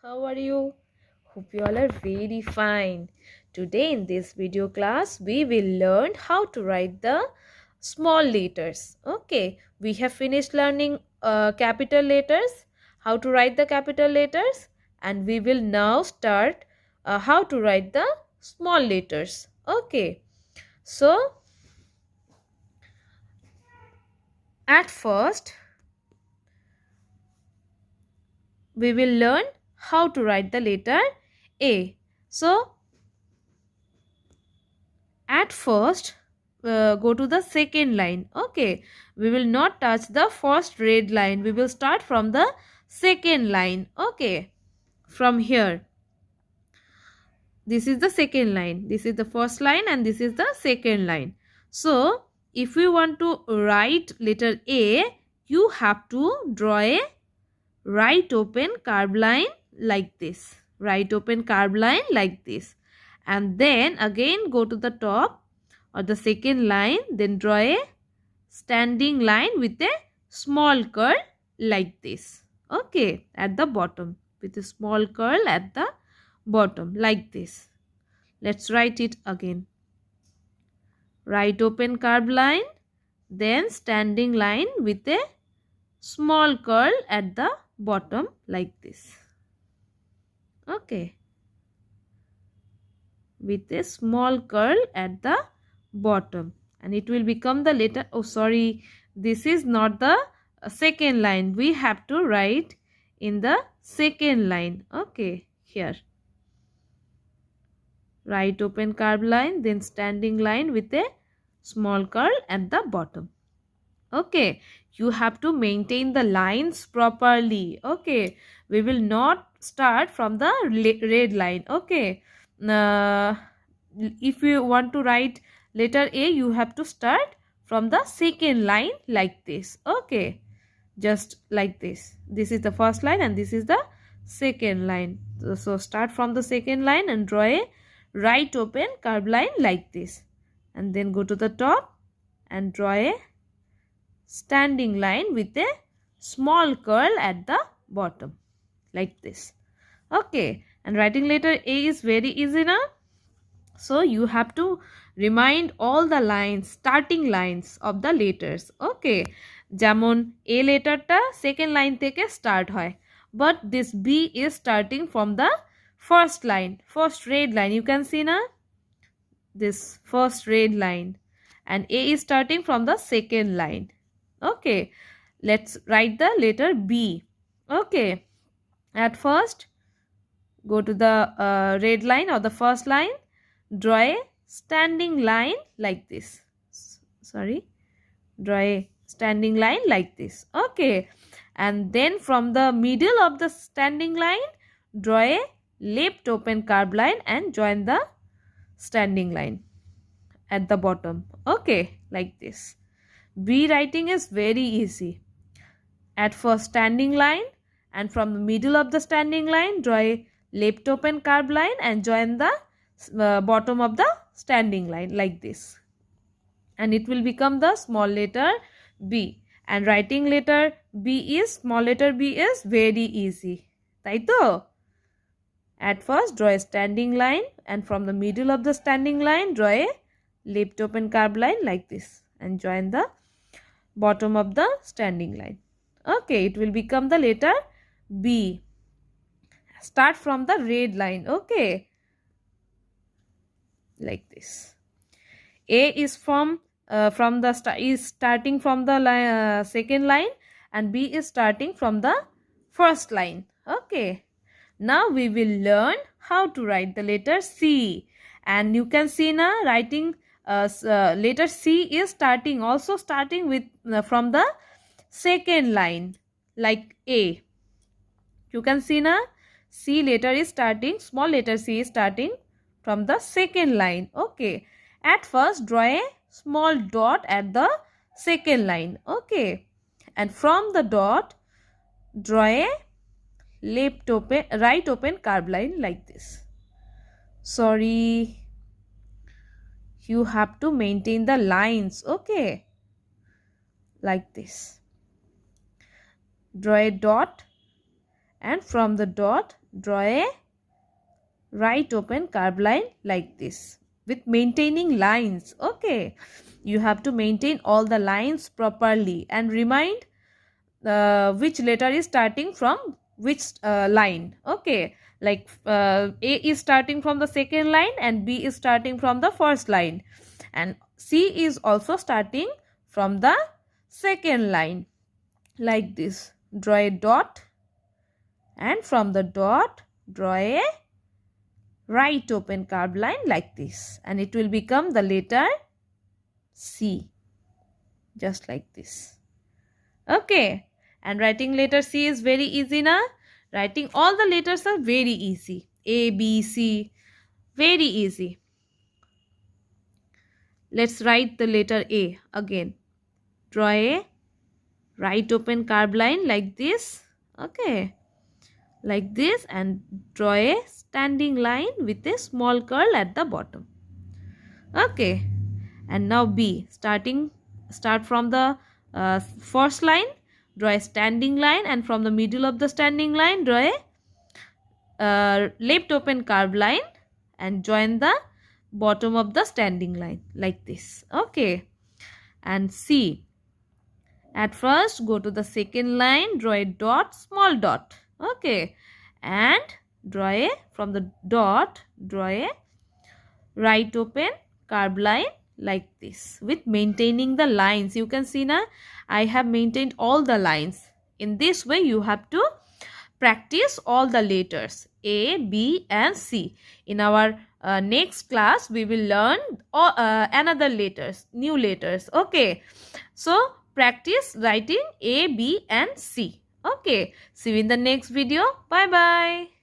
How are you? Hope you all are very fine. Today in this video class, we will learn how to write the small letters. Okay, we have finished learning capital letters, how to write the capital letters, and we will now start how to write the small letters. Okay, so at first, we will learn how to write the letter A. So, at first, go to the second line. Okay, we will not touch the first red line. We will start from the second line. Okay, from here. This is the second line. This is the first line and this is the second line. So, if we want to write letter A, you have to draw a right open curved line like this. Right open curved line like this. And then again go to the top or the second line, then draw a standing line with a small curl like this. Okay, at the bottom with a small curl at the bottom like this. Let's write it again. Right open curved line, then standing line with a small curl at the bottom like this. Okay, with a small curl at the bottom, and it will become the letter. Oh, sorry, this is not the second line. We have to write in the second line. Okay, here right open curved line, then standing line with a small curl at the bottom. Okay, you have to maintain the lines properly. Okay, we will not start from the red line. Okay, uh, if you want to write letter A, you have to start from the second line like this. Okay, just like this. This is the first line and this is the second line. So start from the second line and draw a right open curved line like this, and then go to the top and draw a standing line with a small curl at the bottom like this. Okay, and writing letter A is very easy now. So you have to remind all the lines, starting lines of the letters. Okay, যেমন A লেটারটা second line থেকে start হয়, but this B is starting from the first line, first red line. You can see now this first red line, and A is starting from the second line. Okay, let's write the letter B. Okay, at first go to the red line or the first line, draw a standing line like this. Sorry, draw a standing line like this. Okay, and then from the middle of the standing line, draw a left open curved line and join the standing line at the bottom. Okay, like this. B writing is very easy. At first standing line, and from the middle of the standing line, draw a left open curved line and join the bottom of the standing line like this, and it will become the small letter B. And writing letter B is, small letter B is very easy. Taito? At first draw a standing line, and from the middle of the standing line draw a left open curved line like this and join the bottom of the standing line. Okay, it will become the letter B. Start from the red line. Okay, like this. A is from starting from the second line, and B is starting from the first line. Okay, now we will learn how to write the letter C, and you can see now writing letter C is starting with from the second line like A. You can see now C letter is starting, small letter C is starting from the second line. Okay, at first draw a small dot at the second line. Okay, and from the dot draw a right open curved line like this. Sorry, you have to maintain the lines. Okay, like this. Draw a dot and from the dot draw a right open curved line like this with maintaining lines. Okay, you have to maintain all the lines properly and remind which letter is starting from which line. Okay, like A is starting from the second line and B is starting from the first line, and C is also starting from the second line. Like this, draw a dot and from the dot draw a right open curved line like this, and it will become the letter C, just like this. Okay, and writing letter C is very easy now. Writing all the letters are very easy. A, B, C, very easy. Let's write the letter A again. Draw a right open curved line like this. Okay, like this, and draw a standing line with a small curl at the bottom. Okay, and now B, start from the first line, draw a standing line, and from the middle of the standing line draw a left open curved line and join the bottom of the standing line like this. Okay, and C, at first go to the second line, draw a dot, small dot. Okay, and draw a from the dot draw a right open curved line like this with maintaining the lines. You can see now I have maintained all the lines. In this way you have to practice all the letters A, B and C. In our next class we will learn another letters, new letters. Okay, so practice writing A, B and C. Okay, see you in the next video. Bye bye.